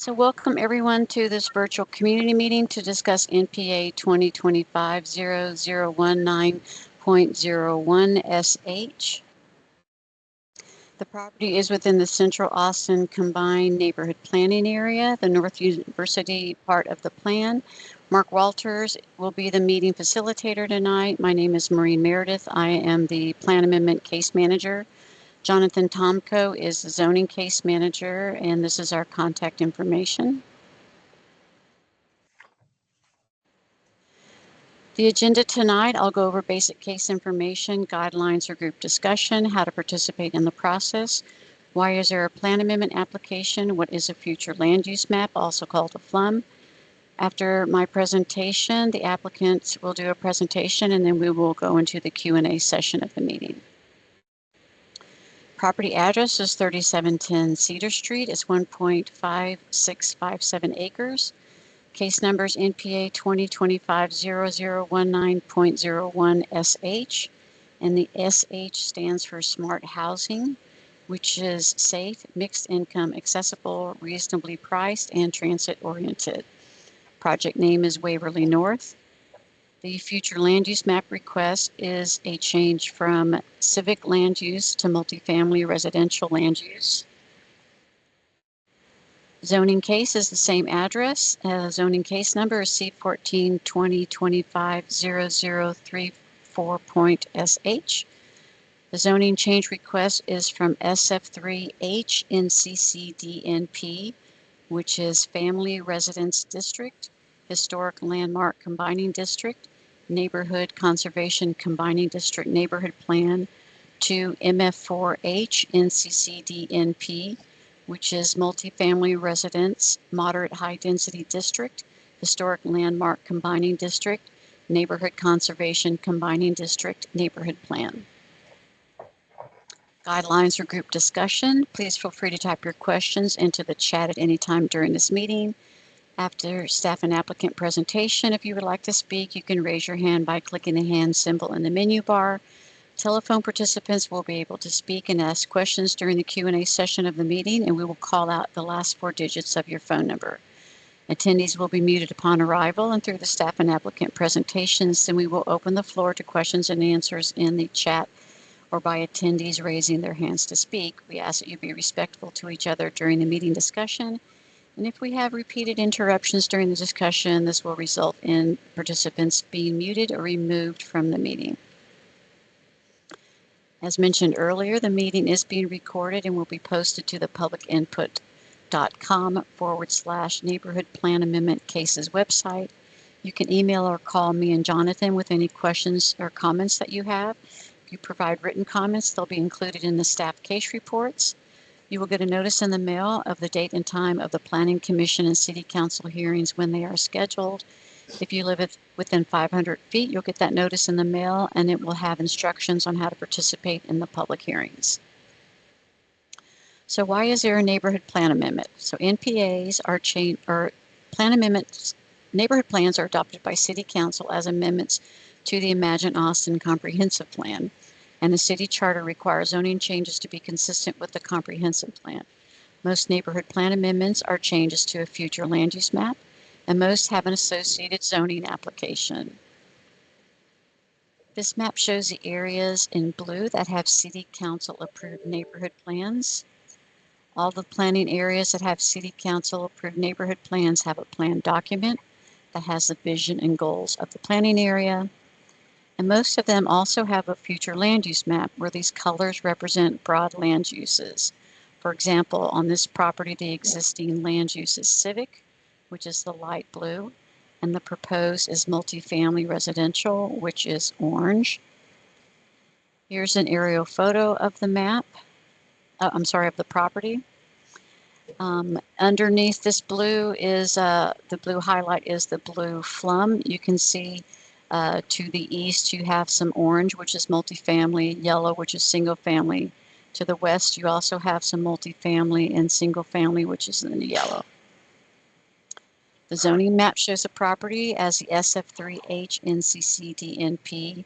So welcome everyone to this virtual community meeting to discuss NPA 2025-0019.01 SH. The property is within the Central Austin Combined Neighborhood Planning Area, the North University part of the plan. Mark Walters will be the meeting facilitator tonight. My name is Maureen Meredith. I am the Plan Amendment Case Manager. Jonathan Tomko is the zoning case manager, and this is our contact information. The agenda tonight, I'll go over basic case information, guidelines for group discussion, how to participate in the process, why is there a plan amendment application, what is a future land use map, also called a FLUM. After my presentation, the applicants will do a presentation and then we will go into the Q&A session of the meeting. Property address is 3710 Cedar Street. It's 1.5657 acres. Case numbers NPA 2025-0019.01 SH, and the SH stands for Smart Housing, which is safe, mixed income, accessible, reasonably priced, and transit oriented. Project name is Waverly North. The future land use map request is a change from civic land use to multifamily residential land use. Zoning case is the same address. Zoning case number is C14 2025-0034.SH. The zoning change request is from SF3H in CCDNP, which is Family Residence District, Historic Landmark Combining District, Neighborhood Conservation Combining District Neighborhood Plan, to MF4H in CCDNP, which is Multifamily Residence, Moderate High Density District, Historic Landmark Combining District, Neighborhood Conservation Combining District Neighborhood Plan. Guidelines for group discussion. Please feel free to type your questions into the chat at any time during this meeting. After staff and applicant presentation, if you would like to speak, you can raise your hand by clicking the hand symbol in the menu bar. Telephone participants will be able to speak and ask questions during the Q&A session of the meeting, and we will call out the last 4 digits of your phone number. Attendees will be muted upon arrival, and through the staff and applicant presentations, then we will open the floor to questions and answers in the chat or by attendees raising their hands to speak. We ask that you be respectful to each other during the meeting discussion. And if we have repeated interruptions during the discussion, this will result in participants being muted or removed from the meeting. As mentioned earlier, the meeting is being recorded and will be posted to the publicinput.com/neighborhood plan amendment cases website. You can email or call me and Jonathan with any questions or comments that you have. If you provide written comments, they'll be included in the staff case reports. You will get a notice in the mail of the date and time of the Planning Commission and City Council hearings when they are scheduled. If you live within 500 feet, you'll get that notice in the mail, and it will have instructions on how to participate in the public hearings. So why is there a neighborhood plan amendment? So NPAs are plan amendments. Neighborhood plans are adopted by City Council as amendments to the Imagine Austin Comprehensive Plan, and the city charter requires zoning changes to be consistent with the comprehensive plan. Most neighborhood plan amendments are changes to a future land use map, and most have an associated zoning application. This map shows the areas in blue that have City Council approved neighborhood plans. All the planning areas that have City Council approved neighborhood plans have a plan document that has the vision and goals of the planning area. And most of them also have a future land use map where these colors represent broad land uses. For example, on this property, the existing land use is civic, which is the light blue, and the proposed is multifamily residential, which is orange. Here's an aerial photo of the map, of the property. Underneath this blue is, the blue highlight is the blue flum. You can see to the east, you have some orange, which is multifamily, yellow, which is single family. To the west, you also have some multifamily and single family, which is in the yellow. The zoning map shows the property as the SF3H NCCDNP,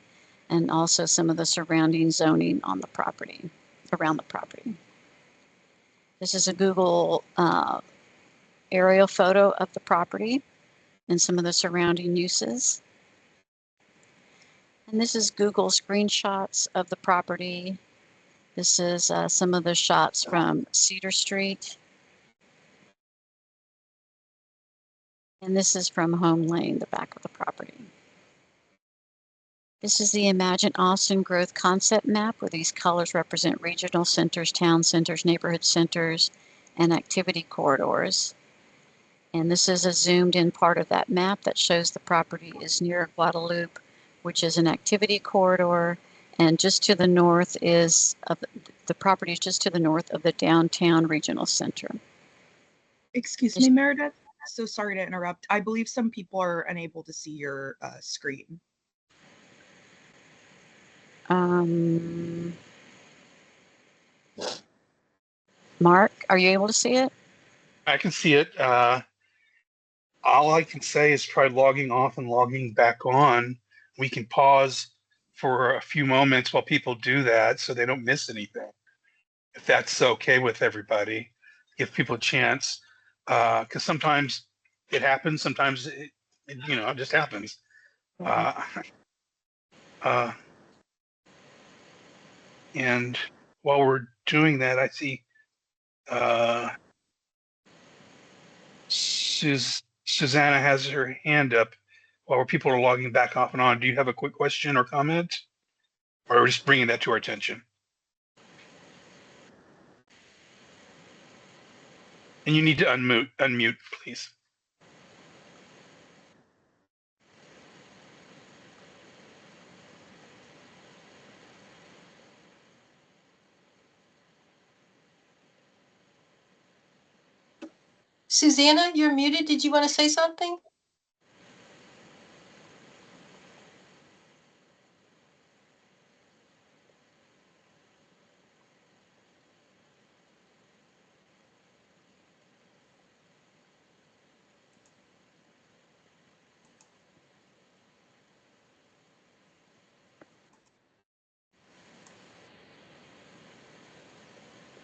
and also some of the surrounding zoning on the property, around the property. This is a Google aerial photo of the property and some of the surrounding uses. And this is Google screenshots of the property. This is some of the shots from Cedar Street. And this is from Home Lane, the back of the property. This is the Imagine Austin Growth Concept Map, where these colors represent regional centers, town centers, neighborhood centers, and activity corridors. And this is a zoomed in part of that map that shows the property is near Guadalupe, which is an activity corridor. And just to the north is, the property is just to the north of the downtown regional center. Excuse me, Meredith. So sorry to interrupt. I believe some people are unable to see your screen. Mark, are you able to see it? I can see it. All I can say is try logging off and logging back on. We can pause for a few moments while people do that so they don't miss anything. If that's okay with everybody, give people a chance. Because sometimes it happens, sometimes it just happens. And while we're doing that, I see Susanna has her hand up while people are logging back off and on. Do you have a quick question or comment? Or are we just bringing that to our attention? And you need to unmute, please. Susanna, you're muted. Did you want to say something?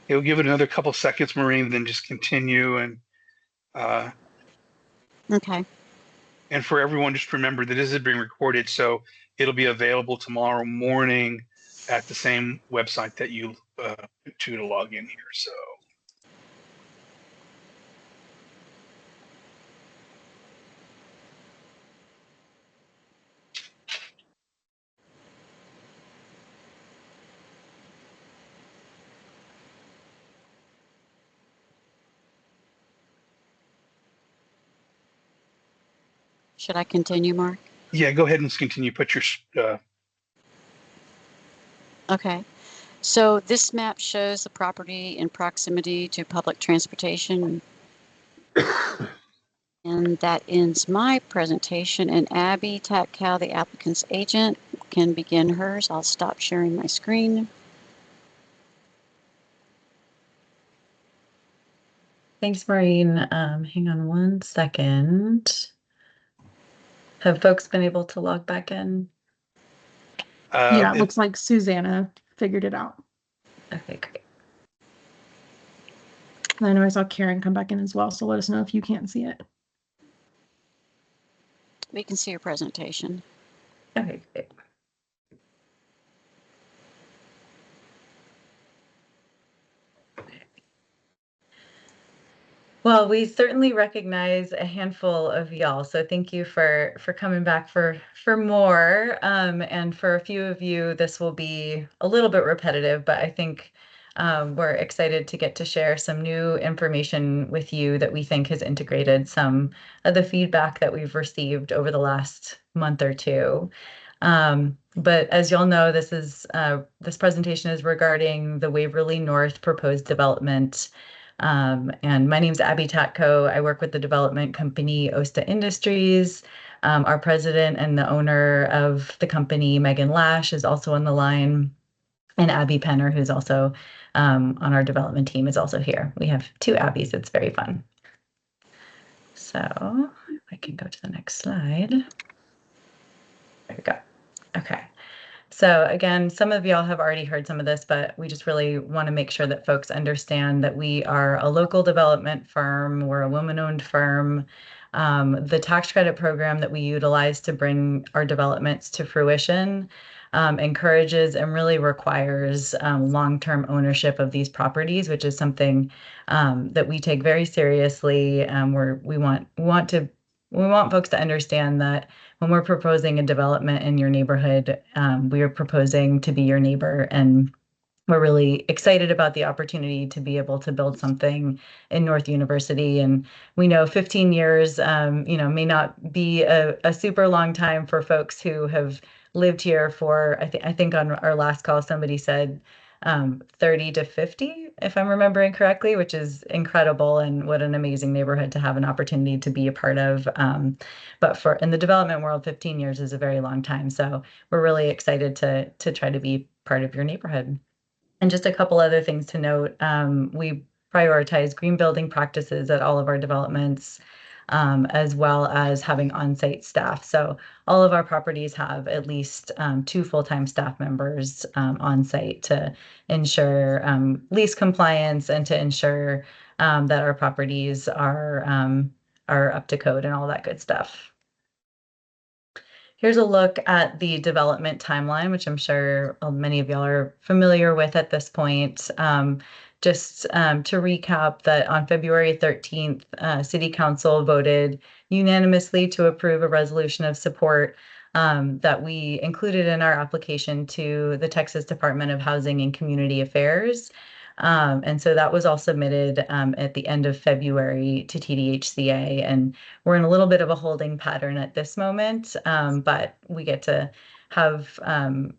We'll give it another couple seconds, Maureen, then just continue. And Okay. And for everyone, just remember that this is being recorded, so it'll be available tomorrow morning at the same website that you to log in here. So. Should I continue, Mark? Yeah, go ahead and continue. Put your. Okay. So this map shows the property in proximity to public transportation. And that ends my presentation. And Abby Tatkow, the applicant's agent, can begin hers. I'll stop sharing my screen. Thanks, Maureen. Hang on one second. Have folks been able to log back in? Yeah, it looks like Susanna figured it out. Okay, great. And I know I saw Karen come back in as well, so let us know if you can't see it. We can see your presentation. Okay, great. Well, we certainly recognize a handful of y'all, so thank you for coming back for more. And for a few of you, this will be a little bit repetitive, but I think we're excited to get to share some new information with you that we think has integrated some of the feedback that we've received over the last month or two. But as y'all know, this presentation is regarding the Waverly North proposed development. And my name is Abby Tatko. I work with the development company Osta Industries. Our president and the owner of the company, Megan Lash, is also on the line. And Abby Penner, who's also on our development team, is also here. We have two Abbies. It's very fun. So if I can go to the next slide. There we go. Okay. So again, some of y'all have already heard some of this, but we just really want to make sure that folks understand that we are a local development firm. We're a woman-owned firm. The tax credit program that we utilize to bring our developments to fruition encourages and really requires long-term ownership of these properties, which is something that we take very seriously. We want folks to understand that when we're proposing a development in your neighborhood, we are proposing to be your neighbor, and we're really excited about the opportunity to be able to build something in North University. And we know 15 years, may not be a super long time for folks who have lived here for, I think on our last call, somebody said 30 to 50, if I'm remembering correctly, which is incredible, and what an amazing neighborhood to have an opportunity to be a part of. But in the development world, 15 years is a very long time. So we're really excited to try to be part of your neighborhood. And just a couple other things to note, we prioritize green building practices at all of our developments, as well as having on-site staff. So all of our properties have at least 2 full-time staff members on site to ensure lease compliance and to ensure that our properties are up to code and all that good stuff. Here's a look at the development timeline, which I'm sure many of y'all are familiar with at this point. Just to recap that on February 13th, City Council voted unanimously to approve a resolution of support that we included in our application to the Texas Department of Housing and Community Affairs. And so that was all submitted at the end of February to TDHCA, and we're in a little bit of a holding pattern at this moment, but we get to have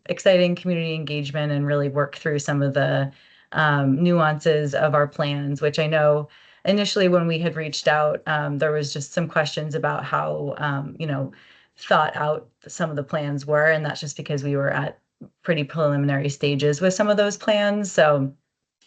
exciting community engagement and really work through some of the nuances of our plans, which I know initially when we had reached out, there was just some questions about how, thought out some of the plans were, and that's just because we were at pretty preliminary stages with some of those plans. So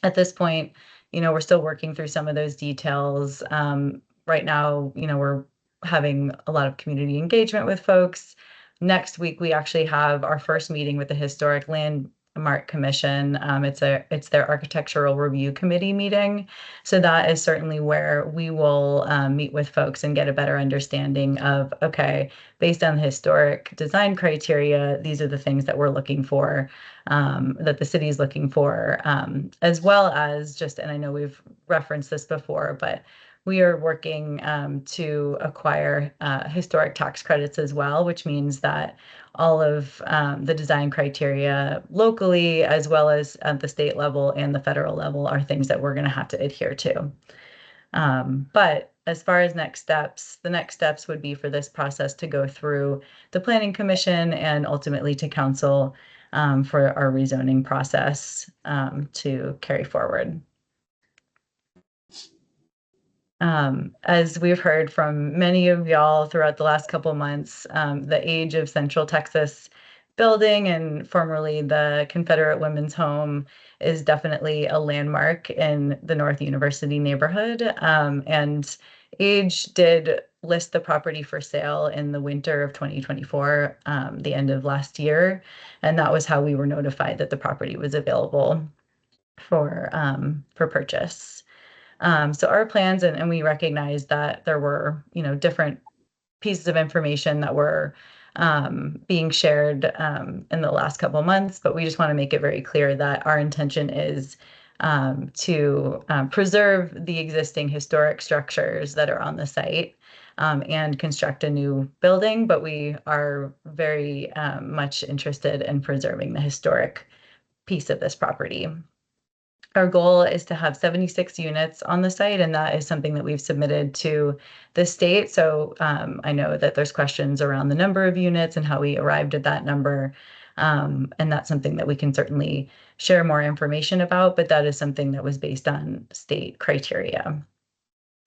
at this point, we're still working through some of those details. Right now, we're having a lot of community engagement with folks. Next week, we actually have our first meeting with the Historic Landmark Commission. It's their Architectural Review Committee meeting. So that is certainly where we will meet with folks and get a better understanding of, okay, based on the historic design criteria, these are the things that we're looking for, that the city is looking for, as well as just, and I know we've referenced this before, but we are working to acquire historic tax credits as well, which means that all of the design criteria locally, as well as at the state level and the federal level, are things that we're going to have to adhere to. But as far as next steps, the next steps would be for this process to go through the Planning Commission and ultimately to Council for our rezoning process to carry forward. As we've heard from many of y'all throughout the last couple of months, the age of Central Texas building, and formerly the Confederate Women's Home, is definitely a landmark in the North University neighborhood. And Age did list the property for sale in the winter of 2024, the end of last year. And that was how we were notified that the property was available for purchase. So our plans, and we recognize that there were, different pieces of information that were being shared in the last couple of months, but we just want to make it very clear that our intention is to preserve the existing historic structures that are on the site and construct a new building, but we are very much interested in preserving the historic piece of this property. Our goal is to have 76 units on the site, and that is something that we've submitted to the state. So I know that there's questions around the number of units and how we arrived at that number. And that's something that we can certainly share more information about, but that is something that was based on state criteria.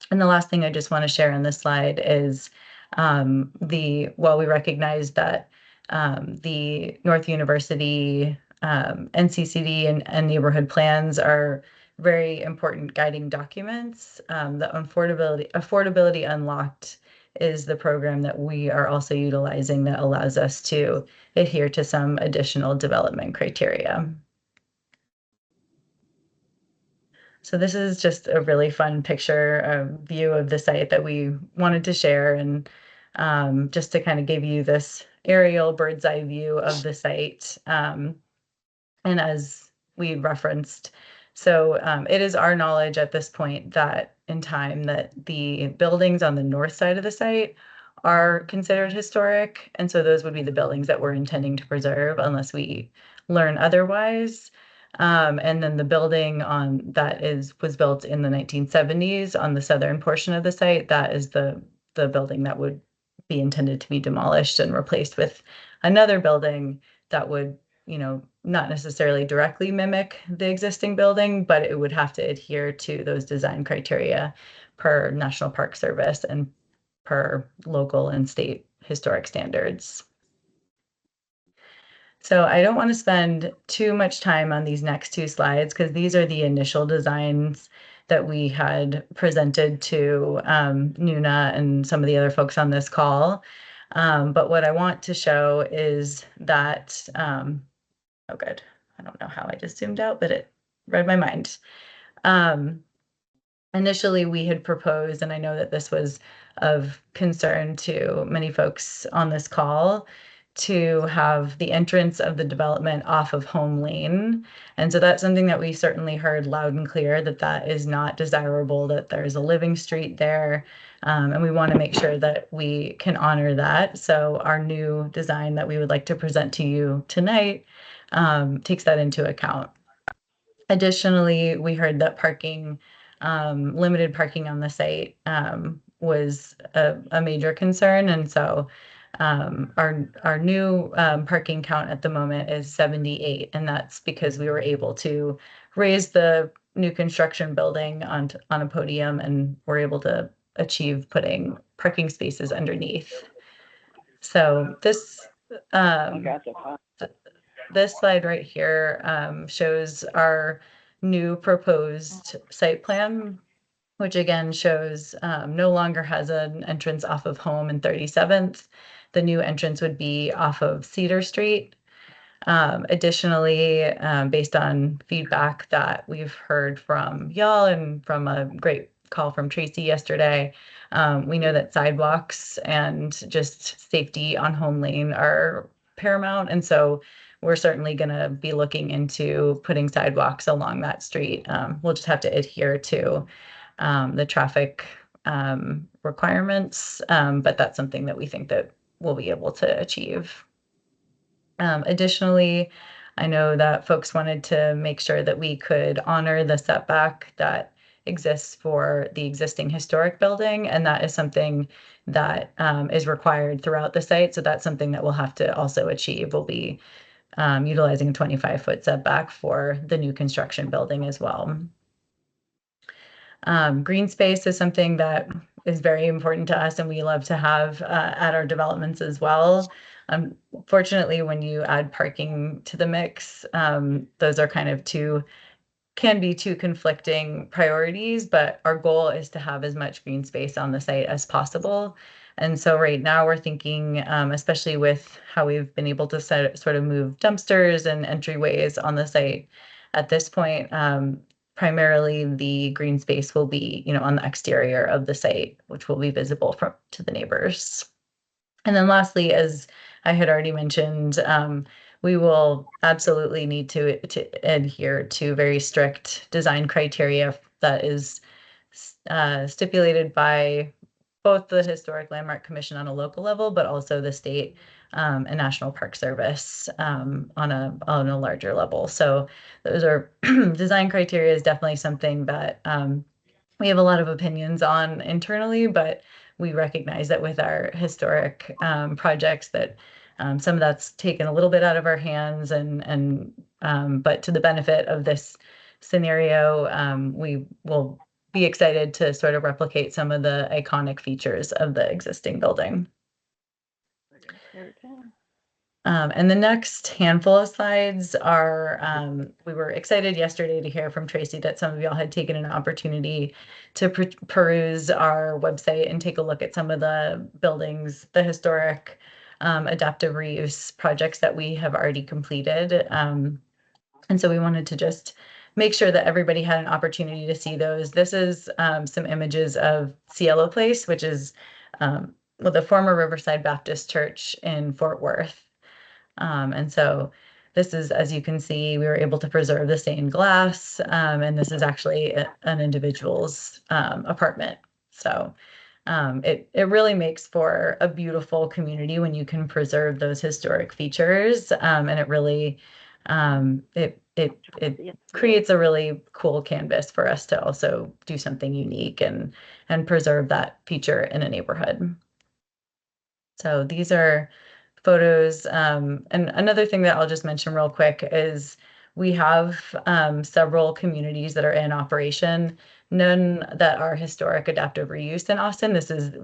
And the last thing I just want to share on this slide is while we recognize that the North University NCCD and neighborhood plans are very important guiding documents. The Affordability Unlocked is the program that we are also utilizing that allows us to adhere to some additional development criteria. So this is just a really fun picture, view of the site that we wanted to share, and just to kind of give you this aerial bird's eye view of the site. And as we referenced, so it is our knowledge at this point that in time that the buildings on the north side of the site are considered historic. And so those would be the buildings that we're intending to preserve unless we learn otherwise. And then the building on that was built in the 1970s on the southern portion of the site, that is the building that would be intended to be demolished and replaced with another building that would, not necessarily directly mimic the existing building, but it would have to adhere to those design criteria per National Park Service and per local and state historic standards. So I don't want to spend too much time on these next two slides because these are the initial designs that we had presented to Nuna and some of the other folks on this call. But what I want to show is that, oh good, I don't know how I just zoomed out, but it read my mind. Initially, we had proposed, and I know that this was of concern to many folks on this call, to have the entrance of the development off of Home Lane. And so that's something that we certainly heard loud and clear, that is not desirable, that there's a living street there. And we want to make sure that we can honor that. So our new design that we would like to present to you tonight takes that into account. Additionally, we heard that limited parking on the site was a major concern. And so our new parking count at the moment is 78. And that's because we were able to raise the new construction building on a podium, and we're able to achieve putting parking spaces underneath. So this slide right here shows our new proposed site plan, which again shows no longer has an entrance off of Home and 37th. The new entrance would be off of Cedar Street. Additionally, based on feedback that we've heard from y'all and from a great call from Tracy yesterday, we know that sidewalks and just safety on Home Lane are paramount. And so we're certainly going to be looking into putting sidewalks along that street. We'll just have to adhere to the traffic requirements, but that's something that we think that we'll be able to achieve. Additionally, I know that folks wanted to make sure that we could honor the setback that exists for the existing historic building, and that is something that is required throughout the site. So that's something that we'll have to also achieve. We'll be utilizing a 25-foot setback for the new construction building as well. Green space is something that is very important to us and we love to have at our developments as well. Fortunately, when you add parking to the mix, those are kind of can be two conflicting priorities, but our goal is to have as much green space on the site as possible. And so right now we're thinking, especially with how we've been able to sort of move dumpsters and entryways on the site at this point, primarily the green space will be, on the exterior of the site, which will be visible to the neighbors. And then lastly, as I had already mentioned, we will absolutely need to adhere to very strict design criteria that is stipulated by both the Historic Landmark Commission on a local level, but also the state and National Park Service on a larger level. So those are design criteria is definitely something that we have a lot of opinions on internally, but we recognize that with our historic projects that some of that's taken a little bit out of our hands, but to the benefit of this scenario, we will be excited to sort of replicate some of the iconic features of the existing building. And the next handful of slides are, we were excited yesterday to hear from Tracy that some of y'all had taken an opportunity to peruse our website and take a look at some of the buildings, the historic adaptive reuse projects that we have already completed. And so we wanted to just make sure that everybody had an opportunity to see those. This is some images of Cielo Place, which is the former Riverside Baptist Church in Fort Worth. And so this is, as you can see, we were able to preserve the stained glass, and this is actually an individual's apartment. So it really makes for a beautiful community when you can preserve those historic features, and it really it creates a really cool canvas for us to also do something unique and preserve that feature in a neighborhood. So these are photos. And another thing that I'll just mention real quick is we have several communities that are in operation, none that are historic adaptive reuse in Austin.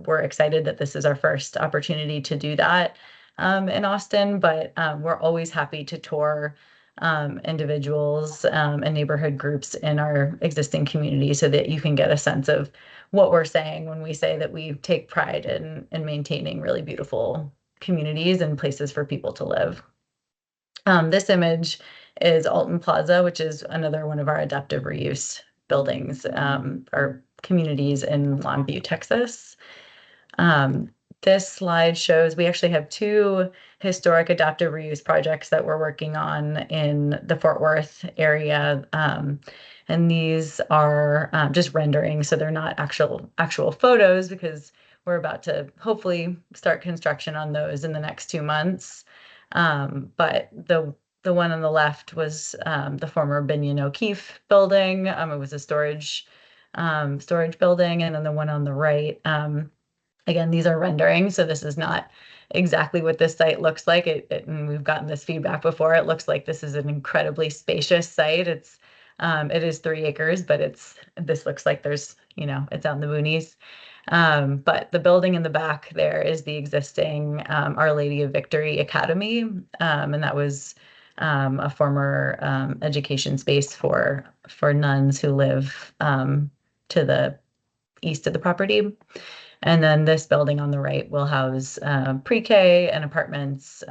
We're excited that this is our first opportunity to do that in Austin, but we're always happy to tour individuals and neighborhood groups in our existing community so that you can get a sense of what we're saying when we say that we take pride in maintaining really beautiful communities and places for people to live. This image is Alton Plaza, which is another one of our adaptive reuse buildings or communities in Longview, Texas. This slide shows we actually have two historic adaptive reuse projects that we're working on in the Fort Worth area. And these are just renderings, so they're not actual photos because we're about to hopefully start construction on those in the next 2 months. But the one on the left was the former Binion O'Keefe building. It was a storage building, and then the one on the right. Again, these are renderings, so this is not exactly what this site looks like. And we've gotten this feedback before. It looks like this is an incredibly spacious site. It is 3 acres, but this looks like there's, it's out in the boonies. But the building in the back there is the existing Our Lady of Victory Academy, and that was a former education space for nuns who live to the east of the property. And then this building on the right will house pre-K and apartments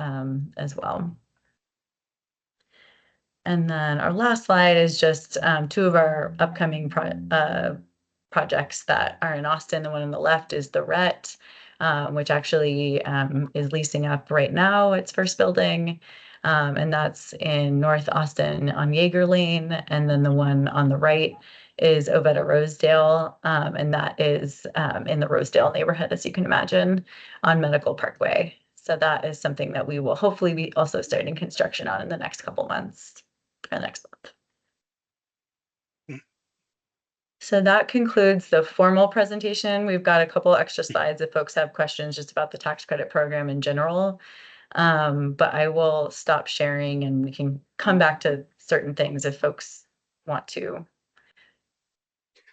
as well. And then our last slide is just 2 of our upcoming projects that are in Austin. The one on the left is the Rhett, which actually is leasing up right now, its first building. And that's in North Austin on Yeager Lane. And then the one on the right is Ovetta Rosedale, and that is in the Rosedale neighborhood, as you can imagine, on Medical Parkway. So that is something that we will hopefully be also starting construction on in the next couple months, or next month. So that concludes the formal presentation. We've got a couple extra slides if folks have questions just about the tax credit program in general. But I will stop sharing and we can come back to certain things if folks want to.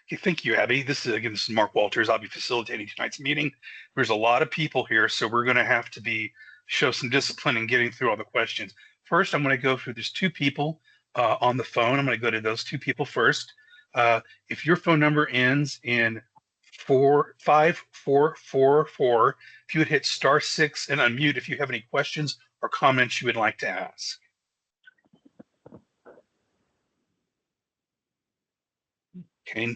Okay, thank you, Abby. This is Mark Walters. I'll be facilitating tonight's meeting. There's a lot of people here, so we're going to have to show some discipline in getting through all the questions. First, I'm going to go through, there's 2 people on the phone. I'm going to go to those 2 people first. If your phone number ends in 5444, if you would hit *6 and unmute if you have any questions or comments you would like to ask. Okay.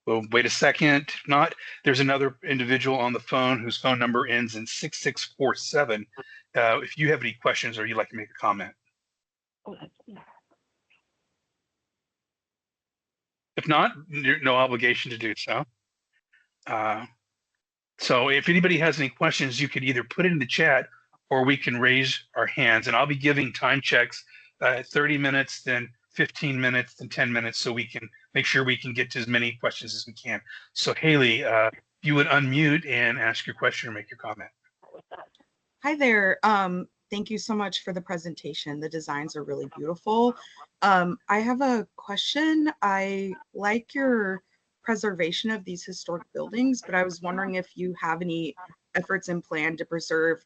Well, wait a second. If not, there's another individual on the phone whose phone number ends in 6647. If you have any questions or you'd like to make a comment. If not, no obligation to do so. So if anybody has any questions, you could either put it in the chat or we can raise our hands. And I'll be giving time checks 30 minutes, then 15 minutes, then 10 minutes, so we can make sure we can get to as many questions as we can. So Haley, you would unmute and ask your question or make your comment. Hi there. Thank you so much for the presentation. The designs are really beautiful. I have a question. I like your preservation of these historic buildings, but I was wondering if you have any efforts in plan to preserve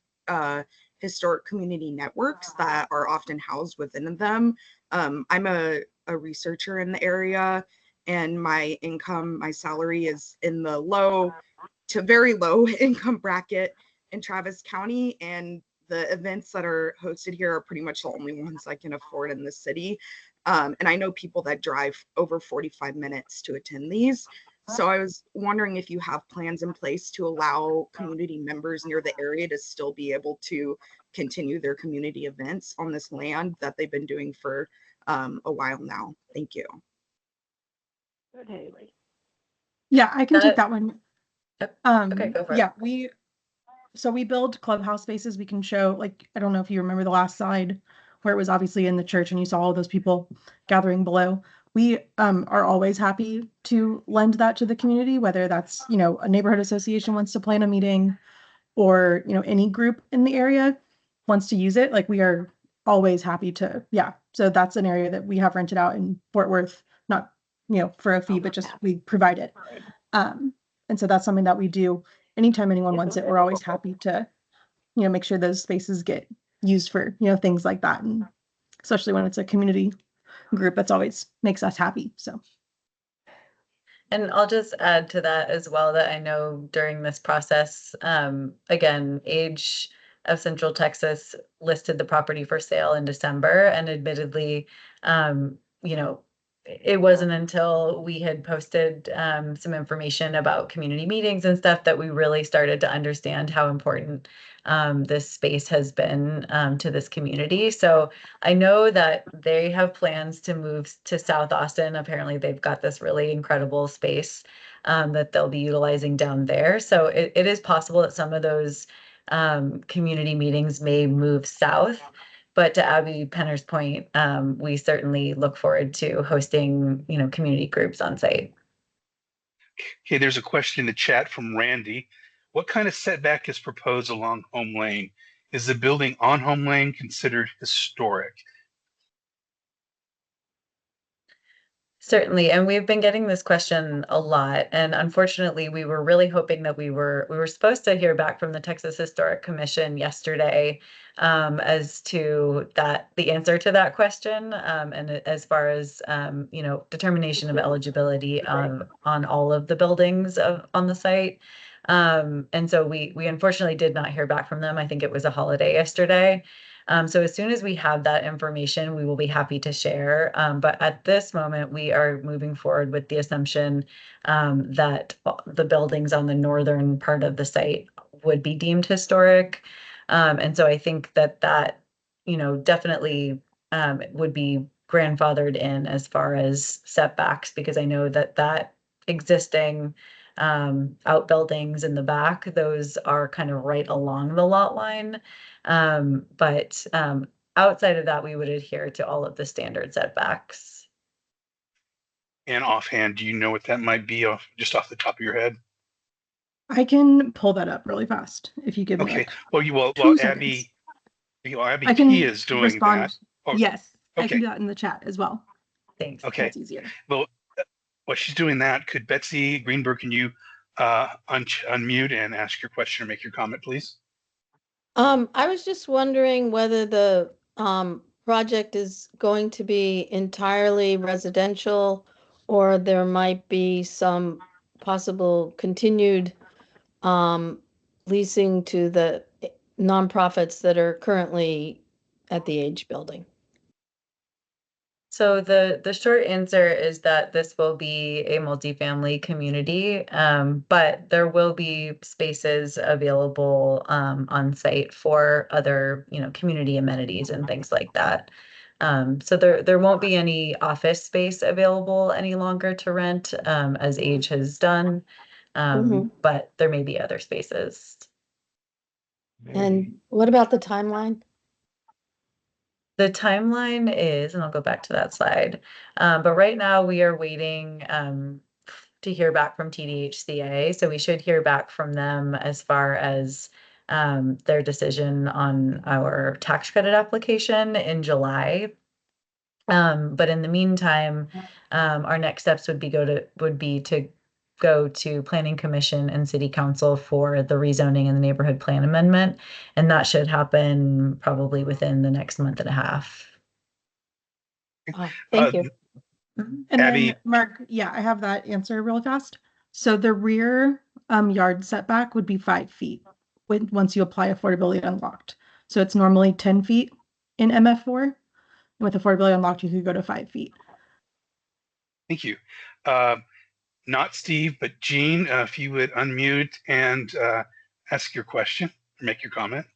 historic community networks that are often housed within them. I'm a researcher in the area, and my income, my salary is in the low to very low income bracket in Travis County, and the events that are hosted here are pretty much the only ones I can afford in the city. And I know people that drive over 45 minutes to attend these. So I was wondering if you have plans in place to allow community members near the area to still be able to continue their community events on this land that they've been doing for a while now. Thank you. Good, Haley. Yeah, I can take that one. Okay, go for it. Yeah, we build clubhouse spaces. We can show, like, I don't know if you remember the last slide where it was obviously in the church and you saw all those people gathering below. We are always happy to lend that to the community, whether that's, you know, a neighborhood association wants to plan a meeting, or, you know, any group in the area wants to use it. Like, we are always happy to, yeah. So that's an area that we have rented out in Fort Worth, not, you know, for a fee, but just we provide it. And so that's something that we do anytime anyone wants it. We're always happy to, you know, make sure those spaces get used for, you know, things like that. And especially when it's a community group, that's always makes us happy. So. And I'll just add to that as well that I know during this process, again, Age of Central Texas listed the property for sale in December, and admittedly, you know, it wasn't until we had posted some information about community meetings and stuff that we really started to understand how important this space has been to this community. So I know that they have plans to move to South Austin. Apparently, they've got this really incredible space that they'll be utilizing down there. So it is possible that some of those community meetings may move south. But to Abby Penner's point, we certainly look forward to hosting, you know, community groups on site. Okay, there's a question in the chat from Randy. What kind of setback is proposed along Home Lane? Is the building on Home Lane considered historic? Certainly, and we've been getting this question a lot, and unfortunately, we were really hoping that we were supposed to hear back from the Texas Historic Commission yesterday as to the answer to that question, and as far as you know, determination of eligibility on all of the buildings on the site. And so we unfortunately did not hear back from them. I think it was a holiday yesterday. So as soon as we have that information, we will be happy to share. But at this moment, we are moving forward with the assumption that the buildings on the northern part of the site would be deemed historic. And so I think that, you know, definitely would be grandfathered in as far as setbacks, because I know that existing outbuildings in the back, those are kind of right along the lot line. But outside of that, we would adhere to all of the standard setbacks. And offhand, do you know what that might be just off the top of your head? I can pull that up really fast if you give me Okay. like Well, Abby Abby can P is doing respond. that. Oh, Yes, okay. I can do that in the chat as well. Thanks. Okay. That's easier. Well, while she's doing that, could Betsy Greenberg, can you unmute and ask your question or make your comment, please? I was just wondering whether the project is going to be entirely residential, or there might be some possible continued leasing to the nonprofits that are currently at the Age building. So the short answer is that this will be a multifamily community, but there will be spaces available on site for other, you know, community amenities and things like that. So there won't be any office space available any longer to rent, as Age has done, but there may be other spaces. And what about the timeline? The timeline is, and I'll go back to that slide, but right now we are waiting to hear back from TDHCA. So we should hear back from them as far as their decision on our tax credit application in July. But in the meantime, our next steps would be to go to Planning Commission and City Council for the rezoning and the neighborhood plan amendment. And that should happen probably within the next month and a half. Thank you. And Abby. then Mark, yeah, I have that answer real fast. So the rear yard setback would be 5 feet once you apply affordability unlocked. So it's normally 10 feet in MF4. With affordability unlocked, you could go to 5 feet. Thank you. Not Steve, but Jean, if you would unmute and ask your question or make your comment.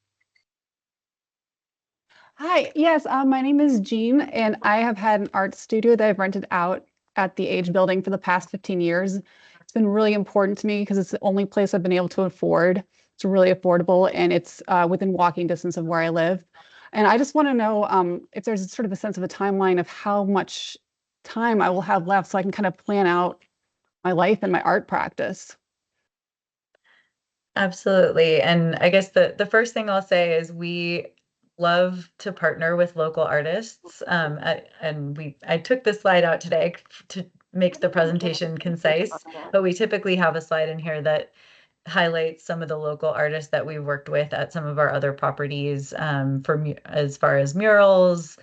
Hi, yes, my name is Jean, and I have had an art studio that I've rented out at the Age Building for the past 15 years. It's been really important to me because it's the only place I've been able to afford. It's really affordable, and it's within walking distance of where I live. And I just want to know if there's sort of a sense of a timeline of how much time I will have left so I can kind of plan out my life and my art practice. Absolutely. And I guess the first thing I'll say is we love to partner with local artists. I took this slide out today to make the presentation concise, but we typically have a slide in here that highlights some of the local artists that we worked with at some of our other properties as far as murals,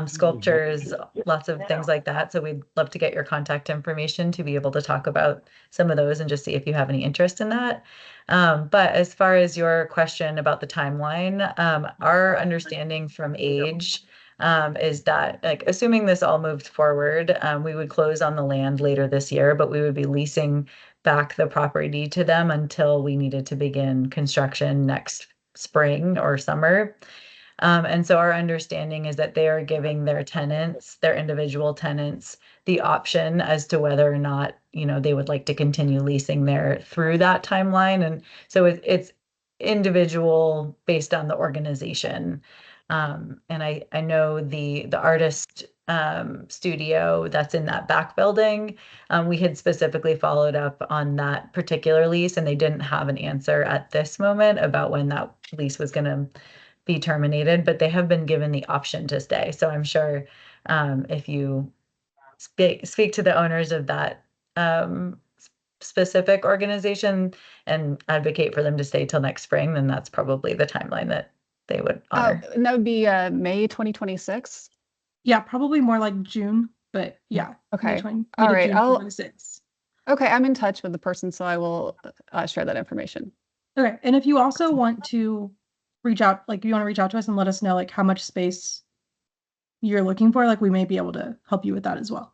sculptures, lots of things like that. So we'd love to get your contact information to be able to talk about some of those and just see if you have any interest in that. But as far as your question about the timeline, our understanding from Age is that, like, assuming this all moved forward, we would close on the land later this year, but we would be leasing back the property to them until we needed to begin construction next spring or summer. And so our understanding is that they are giving their tenants, their individual tenants, the option as to whether or not, they would like to continue leasing there through that timeline. And so it's individual based on the organization. And I know the artist studio that's in that back building, we had specifically followed up on that particular lease, and they didn't have an answer at this moment about when that lease was going to be terminated, but they have been given the option to stay. So I'm sure if you speak to the owners of that specific organization and advocate for them to stay till next spring, then that's probably the timeline that they would honor. And that would be May 2026. Yeah, probably more like June, but yeah. Okay. All right. June Okay, I'm in touch with the person, so I will share that information. Okay, and if you also want to reach out, like you want to reach out to us and let us know like how much space you're looking for, like we may be able to help you with that as well.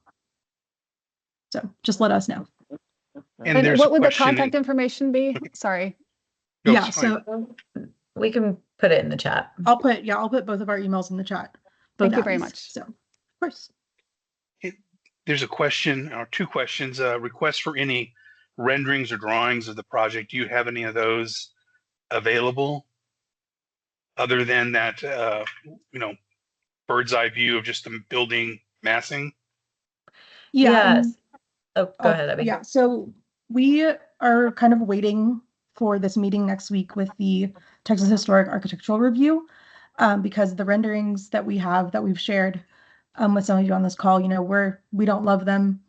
So just let us know. And what would the contact information be? Sorry. No, yeah, so we can put it in the chat. I'll put both of our emails in the chat. Thank you very much. So, of course. There's a question or two questions. Request for any renderings or drawings of the project. Do you have any of those available? Other than that, bird's eye view of just the building massing? Yeah. Yes. Go ahead, Abby. Yeah, so we are kind of waiting for this meeting next week with the Texas Historic Architectural Review, because the renderings that we've shared with some of you on this call, we don't love them.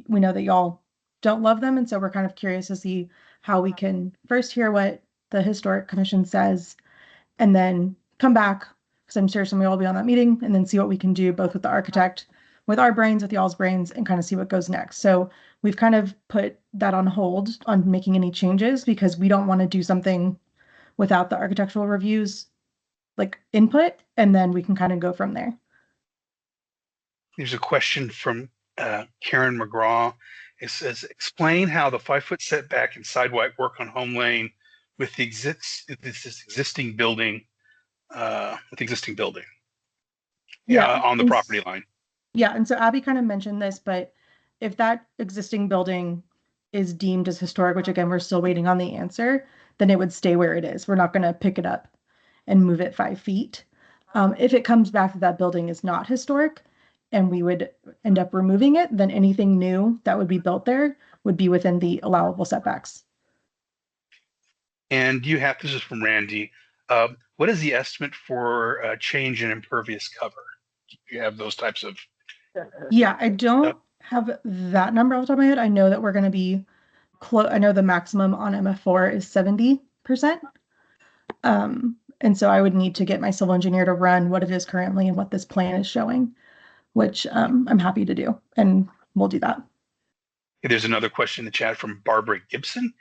We know that y'all don't love them, and so we're kind of curious to see how we can first hear what the Historic Commission says, and then come back, because I'm sure some of y'all will be on that meeting, and then see what we can do both with the architect, with our brains, with y'all's brains, and kind of see what goes next. So we've kind of put that on hold on making any changes because we don't want to do something without the architectural reviews like input, and then we can kind of go from there. There's a question from Karen McGraw. It says, explain how the 5-foot setback and sidewalk work on Home Lane with the existing building, on the property line. Yeah, and so Abby kind of mentioned this, but if that existing building is deemed as historic, which again, we're still waiting on the answer, then it would stay where it is. We're not going to pick it up and move it 5 feet. If it comes back that building is not historic and we would end up removing it, then anything new that would be built there would be within the allowable setbacks. And this is from Randy. What is the estimate for a change in impervious cover? Do you have those types of? Yeah, I don't have that number off the top of my head. I know that we're going to be I know the maximum on MF4 is 70%. And so I would need to get my civil engineer to run what it is currently and what this plan is showing, which I'm happy to do, and we'll do that. There's another question in the chat from Barbara Gibson.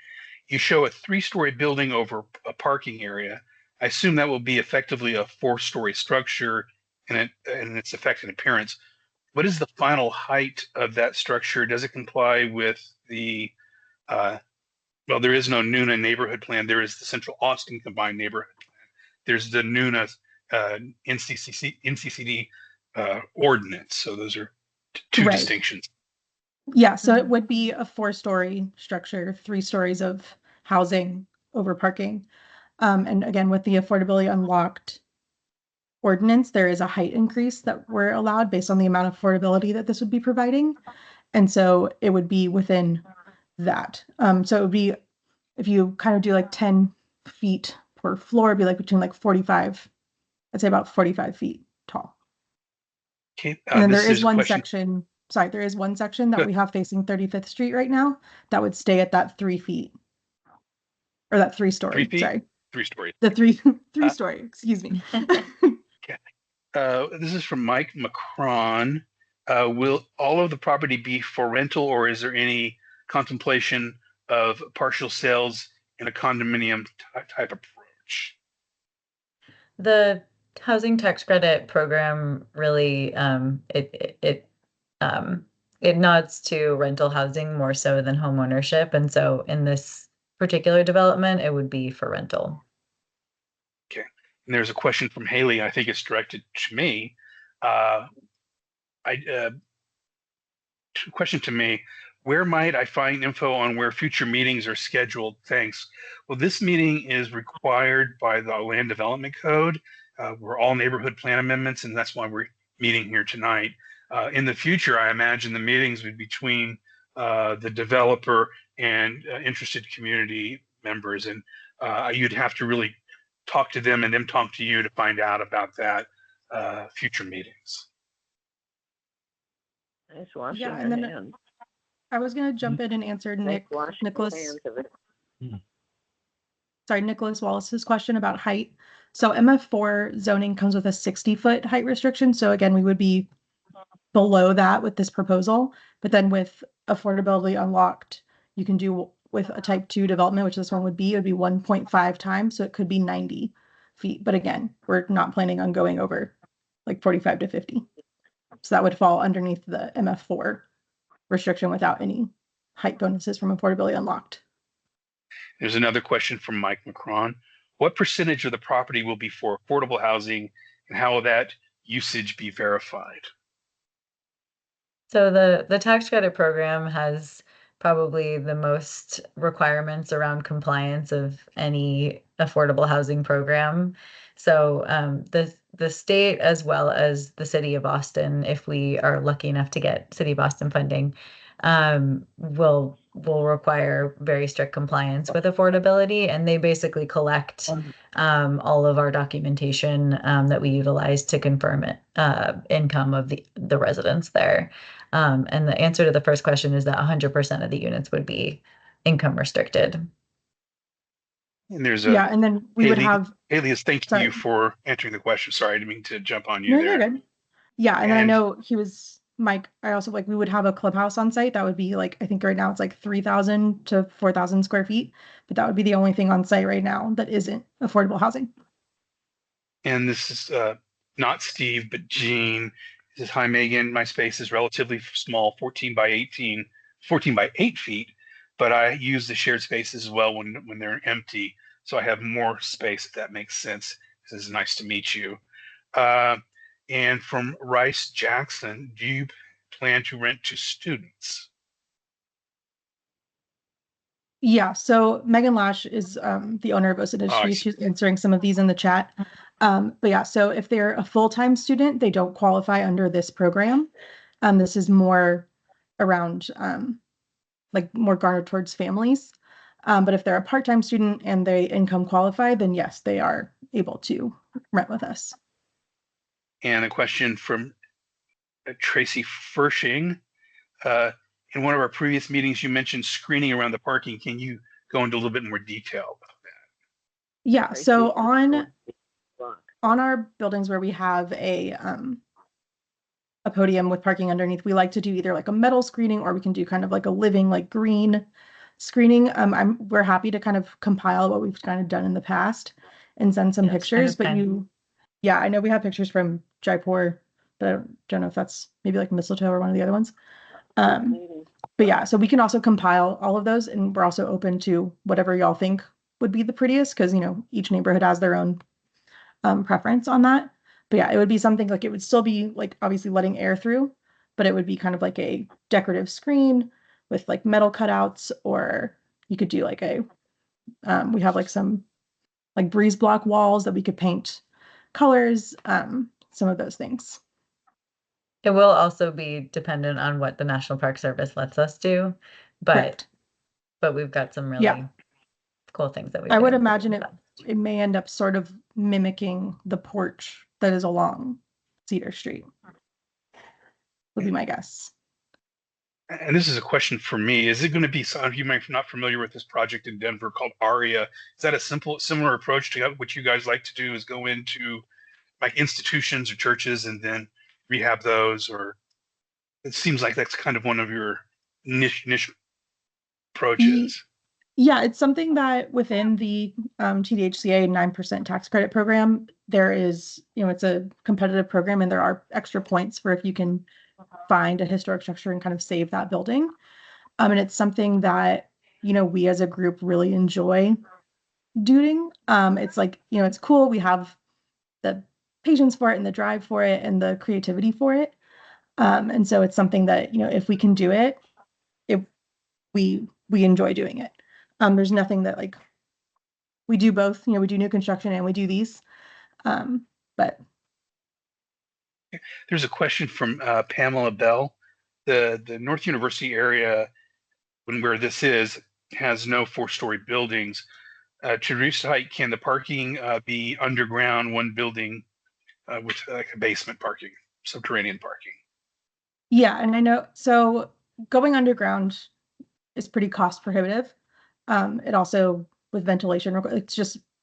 You show a 3-story building over a parking area. I assume that will be effectively a 4-story structure and its effect and appearance. What is the final height of that structure? Does it comply with the, well, there is no NUNA neighborhood plan. There is the Central Austin Combined Neighborhood Plan. There's the NUNA NCCD ordinance. So those are two Right. distinctions. Yeah, so it would be a 4-story structure, 3 stories of housing over parking. And again, with the affordability unlocked ordinance, there is a height increase that we're allowed based on the amount of affordability that this would be providing. And so it would be within that. So it would be, if you kind of do like 10 feet per floor, it'd be like between like 45, I'd say about 45 feet tall. Okay, And then there is one question. section, sorry, there is one section that we have facing 35th Street right now that would stay at that 3 feet. Or that 3-story, 3 feet? sorry. 3 stories. The three story, excuse me. This is from Mike Macron. Will all of the property be for rental, or is there any contemplation of partial sales in a condominium type approach? The housing tax credit program really it nods to rental housing more so than home ownership, and so in this particular development, it would be for rental. Okay, and there's a question from Haley. I think it's directed to me. Question to me. Where might I find info on where future meetings are scheduled? Thanks. Well, this meeting is required by the Land Development Code. We're all neighborhood plan amendments, and that's why we're meeting here tonight. In the future, I imagine the meetings would be between the developer and interested community members, and you'd have to really talk to them and them talk to you to find out about that future meetings. Nice washing Yeah, your and then hands. I was going to jump in and answer Nice washing your Nicholas. hands of it. Sorry, Nicholas Wallace's question about height. So MF4 zoning comes with a 60-foot height restriction. So again, we would be below that with this proposal. But then with affordability unlocked, you can do with a type 2 development, which this one would be, it would be 1.5 times. So it could be 90 feet. But again, we're not planning on going over like 45 to 50. So that would fall underneath the MF4 restriction without any height bonuses from affordability unlocked. There's another question from Mike Macron. What percentage of the property will be for affordable housing, and how will that usage be verified? So the tax credit program has probably the most requirements around compliance of any affordable housing program. So the state, as well as the city of Austin, if we are lucky enough to get City of Austin funding, will require very strict compliance with affordability, and they basically collect all of our documentation that we utilize to confirm income of the residents there. And the answer to the first question is that 100% of the units would be income restricted. And there's Yeah, and then we would have. Alias, thank Sorry. you for answering the question. Sorry, I didn't mean to jump on you No, there. you're good. Yeah, and then I And- know he was Mike. I also we would have a clubhouse on site that would be like, I think right now it's like 3,000 to 4,000 square feet, but that would be the only thing on site right now that isn't affordable housing. And this is not Steve, but Jean. He says, hi, Megan. My space is relatively small, 14 by 8 feet, but I use the shared spaces as well when they're empty. So I have more space, if that makes sense. This is nice to meet you. And from Rice Jackson, do you plan to rent to students? Yeah, so Megan Lash is the owner of OSA Industries. She's answering some of these in the chat. But yeah, so if they're a full-time student, they don't qualify under this program. This is more around more garnered towards families. But if they're a part-time student and they income qualify, then yes, they are able to rent with us. And a question from Tracy Fershing. in one of our previous meetings, you mentioned screening around the parking. Can you go into a little bit more detail about that? Yeah, so on our buildings where we have a podium with parking underneath, we like to do either like a metal screening or we can do kind of like a living, like green screening. We're happy to kind of compile what we've kind of done in the past and send some Yes, pictures, but understand. yeah, I know we have pictures from Jaipur, but I don't know if that's maybe like Mistletoe or one of the other ones. But yeah, so we can also compile all of those, and we're also open to whatever y'all think would be the prettiest, because each neighborhood has their own preference on that. But yeah, it would be something like, it would still be like obviously letting air through, but it would be kind of like a decorative screen with like metal cutouts, or you could do like we have like some like breeze block walls that we could paint colors, some of those things. It will also be dependent on what the National Park Service lets us do, but Correct. we've got some really Yeah. cool things that we I can would include imagine in it that. it may end up sort of mimicking the porch that is along Cedar Street, would be my guess. And this is a question for me. Is it going to be, some of you might be not familiar with this project in Denver called ARIA? Is that a similar approach to what you guys like to do, is go into like institutions or churches and then rehab those? Or it seems like that's kind of one of your niche approaches. Yeah, it's something that within the TDHCA 9% tax credit program, there is, it's a competitive program, and there are extra points for if you can find a historic structure and kind of save that building. And it's something that, we as a group really enjoy doing. It's like, it's cool. We have the patience for it and the drive for it and the creativity for it. And so it's something that, if we can do it, we enjoy doing it. There's nothing that like we do both, we do new construction and we do these. But There's a question from Pamela Bell. The North University area, where this is, has no 4-story buildings. To reduce height, can the parking be underground, one building with like a basement parking, subterranean parking? yeah, and I know, so going underground is pretty cost prohibitive. It also, with ventilation,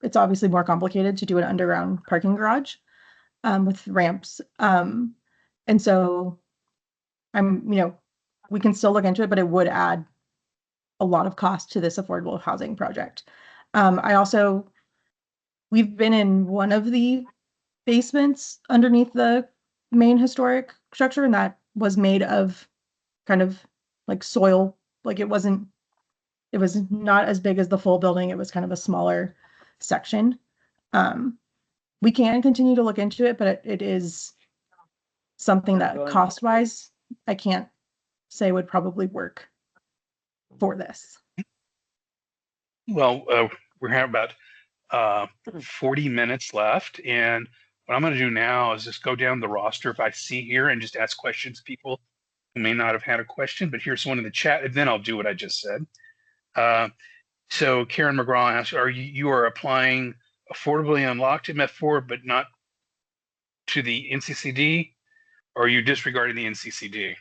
it's obviously more complicated to do an underground parking garage with ramps. And so we can still look into it, but it would add a lot of cost to this affordable housing project. We've been in one of the basements underneath the main historic structure, and that was made of kind of like soil. Like it was not as big as the full building. It was kind of a smaller section. We can continue to look into it, but it is something that cost-wise, I can't say would probably work for this. Well, we have about 40 minutes left, and what I'm going to do now is just go down the roster if I see here and just ask questions to people who may not have had a question, but here's one in the chat, and then I'll do what I just said. So Karen McGraw asks, you are applying affordably unlocked to MEF4, but not to the NCCD, or are you disregarding the NCCD?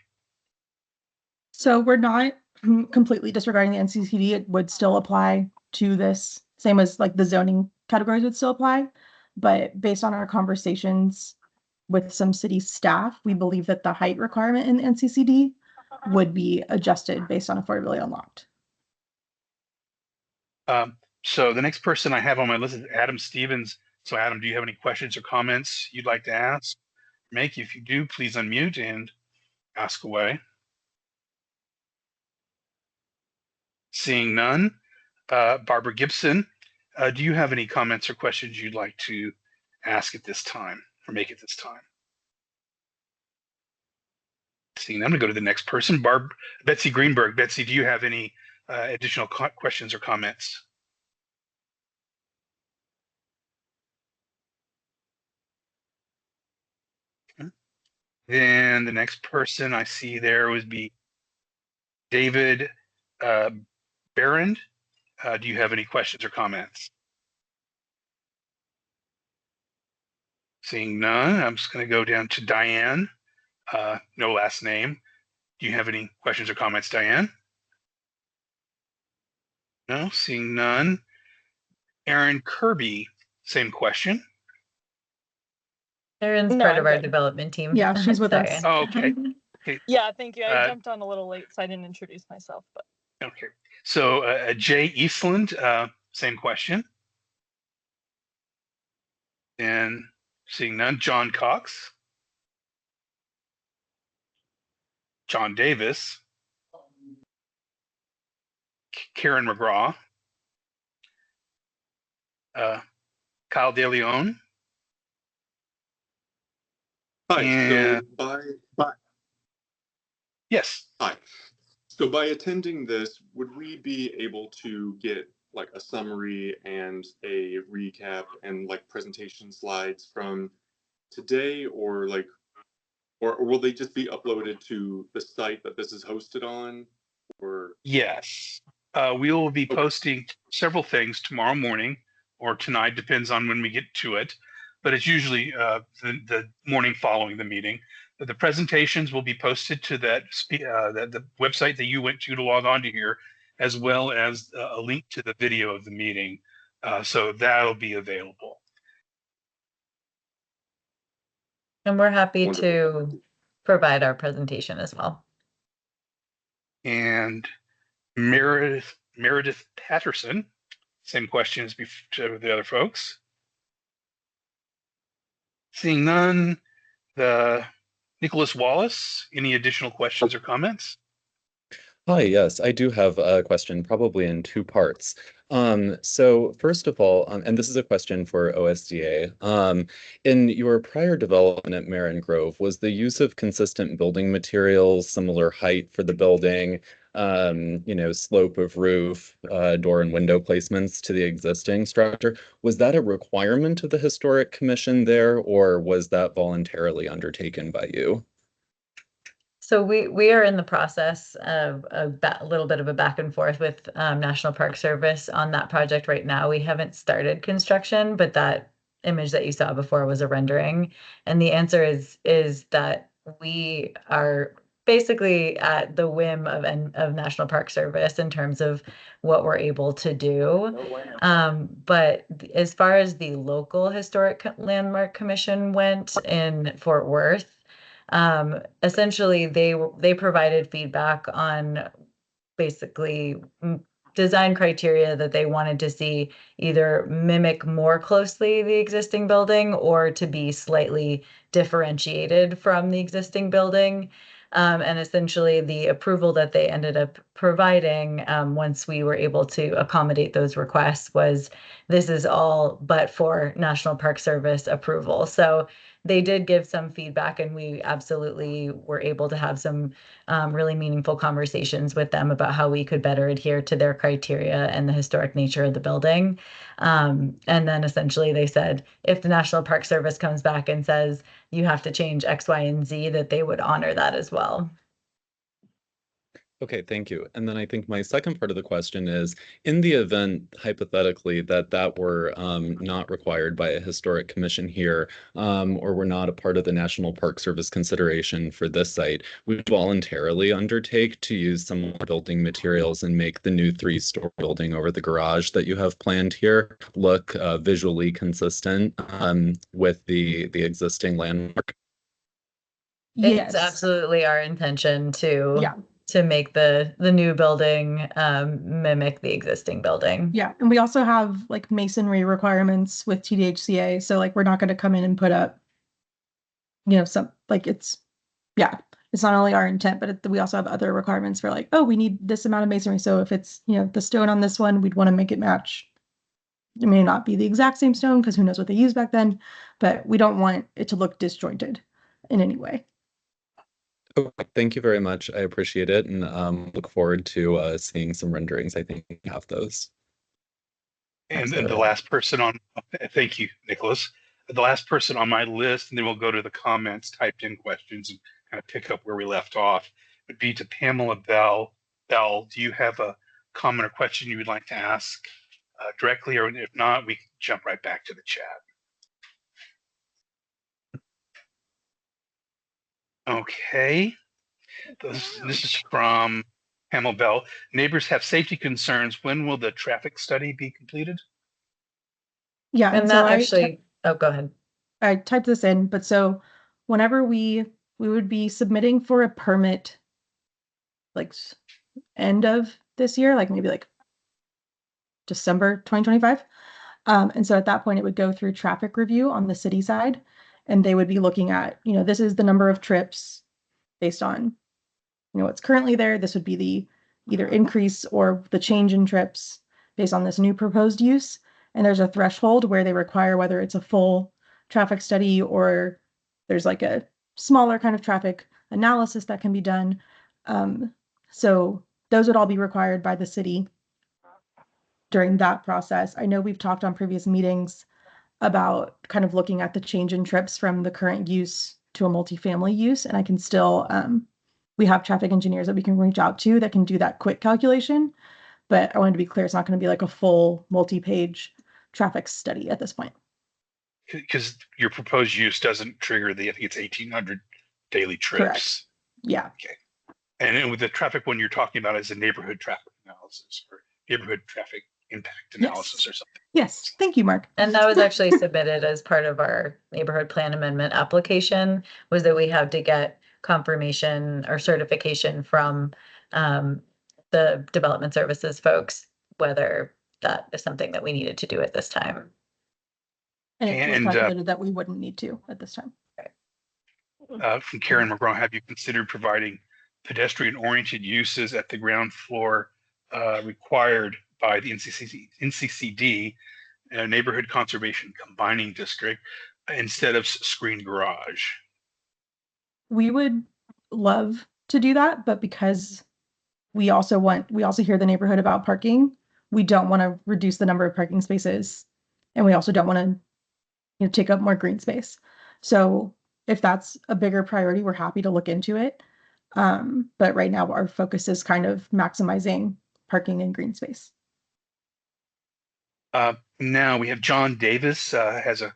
So we're not completely disregarding the NCCD. It would still apply to this, same as like the zoning categories would still apply. But based on our conversations with some city staff, we believe that the height requirement in the NCCD would be adjusted based on affordability unlocked. So the next person I have on my list is Adam Stevens. So Adam, do you have any questions or comments you'd like to ask? Make, if you do, please unmute and ask away. Seeing none. Barbara Gibson, do you have any comments or questions you'd like to ask at this time or make at this time? Seeing them, to go to the next person, Betsy Greenberg. Betsy, do you have any additional questions or comments? Okay. Then the next person I see there would be David Barron. Do you have any questions or comments? Seeing none, I'm just going to go down to Diane. No last name. Do you have any questions or comments, Diane? No, seeing none. Aaron Kirby, same question. Erin's No, part I'm of our good. development team. Yeah, she's with Sorry. us. Oh, okay. Okay. Yeah, thank you. I Uh, jumped on a little late, so I didn't introduce myself. But Okay. So Jay Eastland, same question. And seeing none. John Cox. John Davis. Karen McGraw. Kyle De Leon. Hi. And So by yes. hi. So by attending this, would we be able to get like a summary and a recap and like presentation slides from today, or like, or will they just be uploaded to the site that this is hosted on? Or Yes. We will be okay. posting several things tomorrow morning or tonight, depends on when we get to it. But it's usually the morning following the meeting. But the presentations will be posted to the website that you went to log on to here, as well as a link to the video of the meeting. So that'll be available. And we're happy Wonderful. to provide our presentation as well. And Meredith Patterson, same question as before the other folks. Seeing none, the Nicholas Wallace, any additional questions or comments? Hi, yes, I do have a question, probably in two parts. So first of all, and this is a question for OSDA, in your prior development at Marin Grove, was the use of consistent building materials, similar height for the building, slope of roof, door and window placements to the existing structure, was that a requirement of the Historic Commission there, or was that voluntarily undertaken by you? So we are in the process of a little bit of a back and forth with National Park Service on that project right now. We haven't started construction, but that image that you saw before was a rendering. And the answer is that we are basically at the whim of National Park Service in terms of what we're able to do. But as far as the local Historic Landmark Commission went in Fort Worth, essentially they provided feedback on basically design criteria that they wanted to see either mimic more closely the existing building or to be slightly differentiated from the existing building. And essentially the approval that they ended up providing once we were able to accommodate those requests was this is all but for National Park Service approval. So they did give some feedback, and we absolutely were able to have some really meaningful conversations with them about how we could better adhere to their criteria and the historic nature of the building. And then essentially they said, if the National Park Service comes back and says, you have to change X, Y, and Z, that they would honor that as well. Okay, thank you. And then I think my second part of the question is, in the event, hypothetically, that were not required by a historic commission here, or were not a part of the National Park Service consideration for this site, would you voluntarily undertake to use some building materials and make the new 3-story building over the garage that you have planned here look visually consistent with the existing landmark? It's Yes. absolutely our intention to Yeah. to make the new building mimic the existing building. Yeah. And we also have like masonry requirements with TDHCA. So like we're not going to come in and put up, some like it's not only our intent, but we also have other requirements for like, oh, we need this amount of masonry. So if it's, the stone on this one, we'd want to make it match. It may not be the exact same stone because who knows what they used back then, but we don't want it to look disjointed in any way. Okay, thank you very much. I appreciate it, and look forward to seeing some renderings. I think we have those. And the last person on, thank you, Nicholas. The last person on my list, and then we'll go to the comments, typed in questions, and kind of pick up where we left off, would be to Pamela Bell. Bell, do you have a comment or question you would like to ask directly, or if not, we can jump right back to the chat. Okay. This is from Hamel Bell. Neighbors have safety concerns. When will the traffic study be completed? Yeah, And and that so actually, oh, go ahead. I typed this in, but so whenever we would be submitting for a permit, like end of this year, like maybe like December 2025. And so at that point, it would go through traffic review on the city side, and they would be looking at, this is the number of trips based on, what's currently there. This would be the either increase or the change in trips based on this new proposed use. And there's a threshold where they require whether it's a full traffic study or there's like a smaller kind of traffic analysis that can be done. So those would all be required by the city during that process. I know we've talked on previous meetings about kind of looking at the change in trips from the current use to a multifamily use. And I can still, we have traffic engineers that we can reach out to that can do that quick calculation. But I wanted to be clear, it's not going to be like a full multi-page traffic study at this point. Because your proposed use doesn't trigger I think it's 1,800 daily trips. Correct. Yeah. Okay. And then with the traffic one you're talking about is a neighborhood traffic analysis or neighborhood traffic impact analysis or something. Yes. Thank you, Mark. And that was actually submitted as part of our neighborhood plan amendment application, was that we have to get confirmation or certification from the development services folks, whether that is something that we needed to do at this time. And it was calculated that we wouldn't need to at this time. From Karen McGraw, have you considered providing pedestrian-oriented uses at the ground floor required by the NCCD, Neighborhood Conservation Combining District, instead of screened garage? We would love to do that, but because we also hear the neighborhood about parking, we don't want to reduce the number of parking spaces, and we also don't want to take up more green space. So if that's a bigger priority, we're happy to look into it. But right now our focus is kind of maximizing parking and green space. Now we have John Davis has a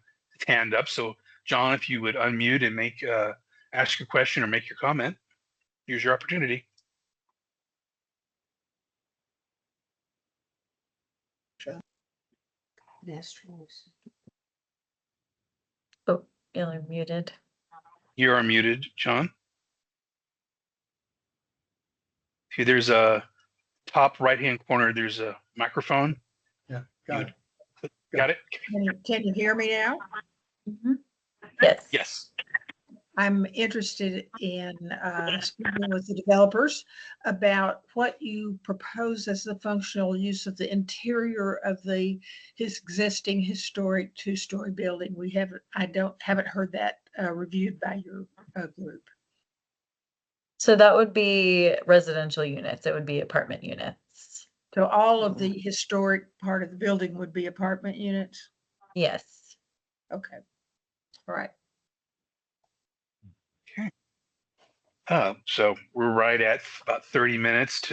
hand up. So John, if you would unmute and ask your question or make your comment, here's your opportunity. Oh, you're muted. You're unmuted, John. See, there's a top right-hand corner. There's a microphone. Yeah, got it. Got it? Can you hear me now? Mm-hmm. Yes. Yes. I'm interested in speaking with the developers about what you propose as the functional use of the interior of his existing historic two-story building. I haven't heard that reviewed by your group. So that would be residential units. It would be apartment units. So all of the historic part of the building would be apartment units? Yes. Okay. All right. Okay. So we're right at about 30 minutes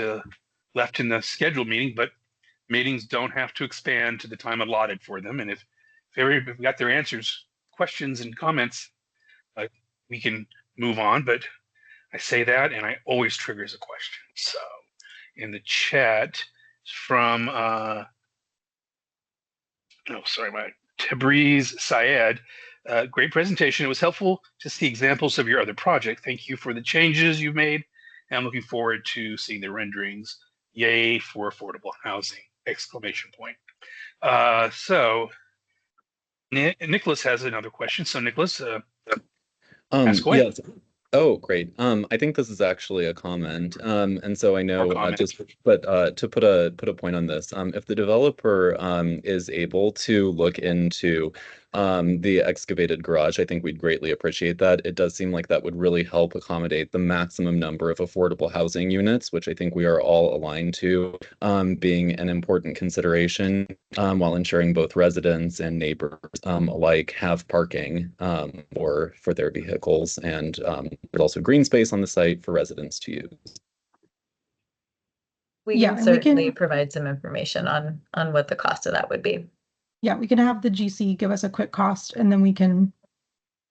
left in the scheduled meeting, but meetings don't have to expand to the time allotted for them. And if everybody's got their answers, questions and comments, we can move on. But I say that and I always triggers a question. So in the chat from Tabriz Syed, great presentation. It was helpful to see examples of your other project. Thank you for the changes you've made. And I'm looking forward to seeing the renderings. Yay for affordable housing! Exclamation point. So Nicholas has another question. So Nicholas, ask away. Yes. Oh, great. I think this is actually a comment. And so I know to put a point on this, if the developer is able to look into the excavated garage, I think we'd greatly appreciate that. It does seem like that would really help accommodate the maximum number of affordable housing units, which I think we are all aligned to being an important consideration while ensuring both residents and neighbors alike have parking or for their vehicles, and there's also green space on the site for residents to use. We can certainly provide some information on what the cost of that would be. Yeah, we can have the GC give us a quick cost, and then we can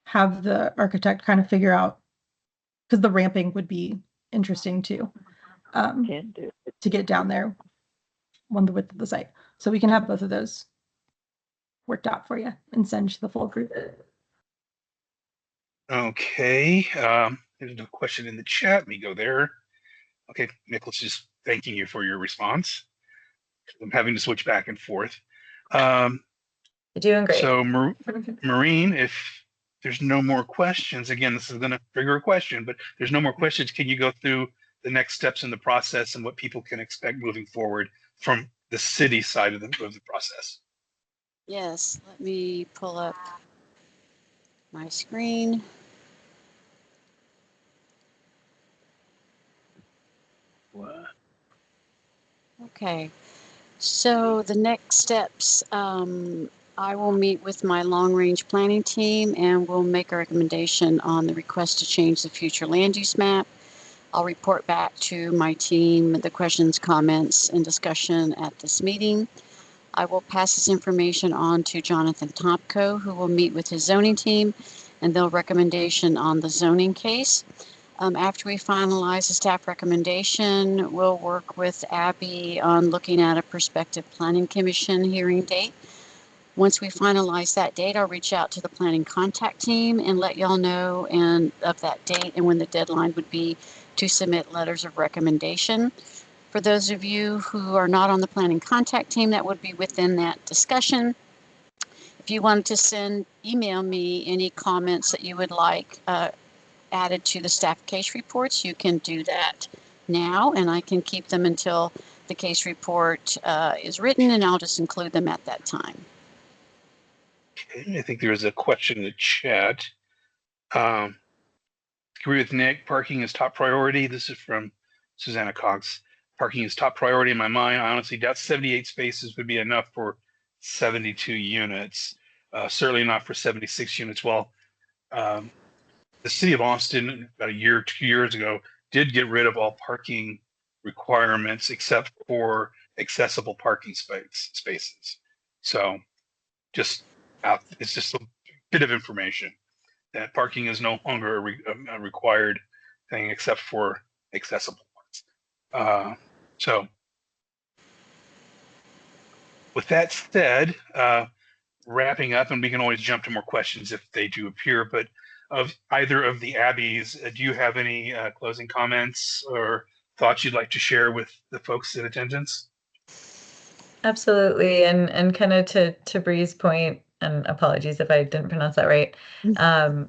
have the architect kind of figure out, because the ramping would be interesting too, to get down there on the width of the site. So we can have both of those worked out for you and send you the full group. Okay, there's no question in the chat. Let me go there. Okay, Nicholas is thanking you for your response. I'm having to switch back and forth. You're doing great. So, Maureen, if there's no more questions, again, this is going to trigger a question, but there's no more questions. Can you go through the next steps in the process and what people can expect moving forward from the city side of the process? Yes, let me pull up my screen. What? Okay, so the next steps, I will meet with my long-range planning team and we'll make a recommendation on the request to change the future land use map. I'll report back to my team the questions, comments, and discussion at this meeting. I will pass this information on to Jonathan Topko, who will meet with his zoning team, and they'll recommendation on the zoning case. After we finalize the staff recommendation, we'll work with Abby on looking at a prospective planning commission hearing date. Once we finalize that date, I'll reach out to the planning contact team and let y'all know of that date and when the deadline would be to submit letters of recommendation. For those of you who are not on the planning contact team, that would be within that discussion. If you wanted to email me any comments that you would like added to the staff case reports, you can do that now, and I can keep them until the case report is written, and I'll just include them at that time. Okay, I think there was a question in the chat. Agree with Nick, parking is top priority. This is from Susanna Cox. Parking is top priority in my mind. I honestly doubt 78 spaces would be enough for 72 units. Certainly not for 76 units. Well, the city of Austin, about a year, 2 years ago, did get rid of all parking requirements except for accessible parking spaces. So it's just a bit of information that parking is no longer a required thing except for accessible ones. So with that said, wrapping up, and we can always jump to more questions if they do appear, but of either of the Abbeys, do you have any closing comments or thoughts you'd like to share with the folks in attendance? Absolutely, and kind of to Bree's point, and apologies if I didn't pronounce that right.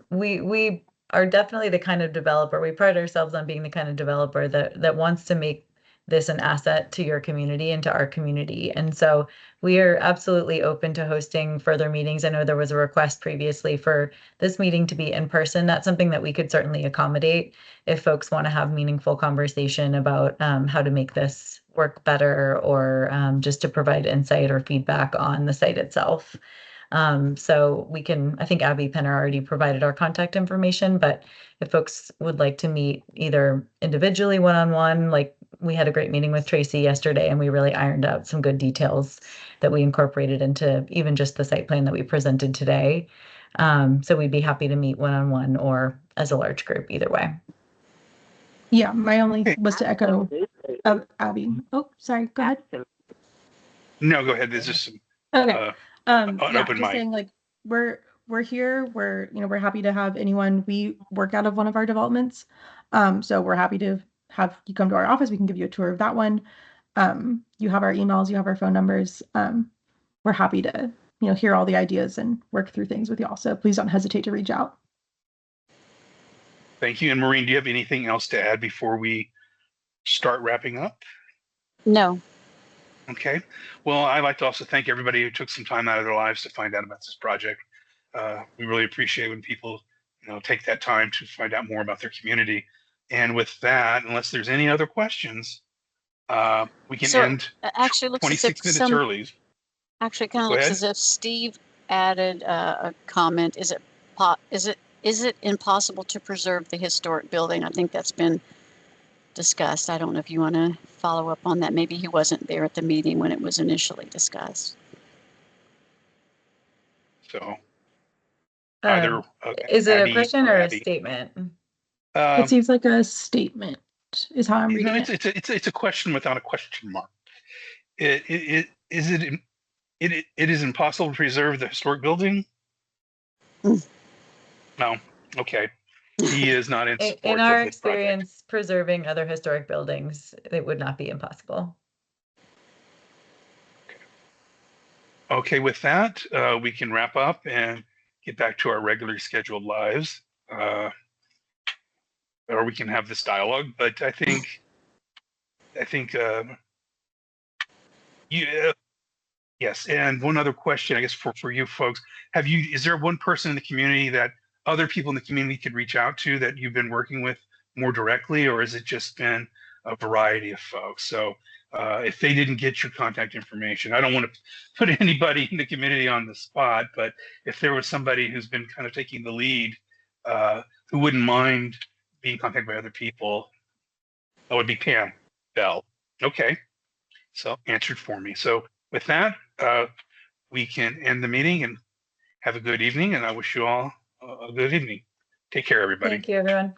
We are definitely the kind of developer. We pride ourselves on being the kind of developer that wants to make this an asset to your community and to our community. And so we are absolutely open to hosting further meetings. I know there was a request previously for this meeting to be in person. That's something that we could certainly accommodate if folks want to have meaningful conversation about how to make this work better, or just to provide insight or feedback on the site itself. So we can, I think Abby Penner already provided our contact information, but if folks would like to meet either individually one-on-one, like we had a great meeting with Tracy yesterday and we really ironed out some good details that we incorporated into even just the site plan that we presented today. So we'd be happy to meet one-on-one or as a large group, either way. Yeah, my only was to echo Abby. Oh, sorry, go ahead. No, go ahead. There's just some Okay. an Yeah, open just mic. saying, like, we're here. We're happy to have anyone. We work out of one of our developments. So we're happy to have you come to our office. We can give you a tour of that one. You have our emails, you have our phone numbers. We're happy to, hear all the ideas and work through things with y'all. So please don't hesitate to reach out. Thank you. And Maureen, do you have anything else to add before we start wrapping up? No. Okay. Well, I'd like to also thank everybody who took some time out of their lives to find out about this project. We really appreciate when people, take that time to find out more about their community. And with that, unless there's any other questions, we can end Actually, looks as if 26 minutes early. Actually, it kind of Go looks ahead. as if Steve added a comment. Is it impossible to preserve the historic building? I think that's been discussed. I don't know if you want to follow up on that. Maybe he wasn't there at the meeting when it was initially discussed. So either is it Abby a question or or a Abby. statement? It seems like a statement. is how I'm You know, reading it. it's a question without a question mark. It is impossible to preserve the historic building? No. Okay. He is not in In support our of this project. experience, preserving other historic buildings, it would not be impossible. Okay, with that, we can wrap up and get back to our regularly scheduled lives. Or we can have this dialogue, but I think you yes. And one other question, I guess, for you folks, is there one person in the community that other people in the community could reach out to that you've been working with more directly, or has it just been a variety of folks? So if they didn't get your contact information, I don't want to put anybody in the community on the spot, but if there was somebody who's been kind of taking the lead, who wouldn't mind being contacted by other people, that would be Pam Bell. Okay, so answered for me. So with that, we can end the meeting and have a good evening, and I wish you all a good evening. Take care, everybody. Thank you, everyone.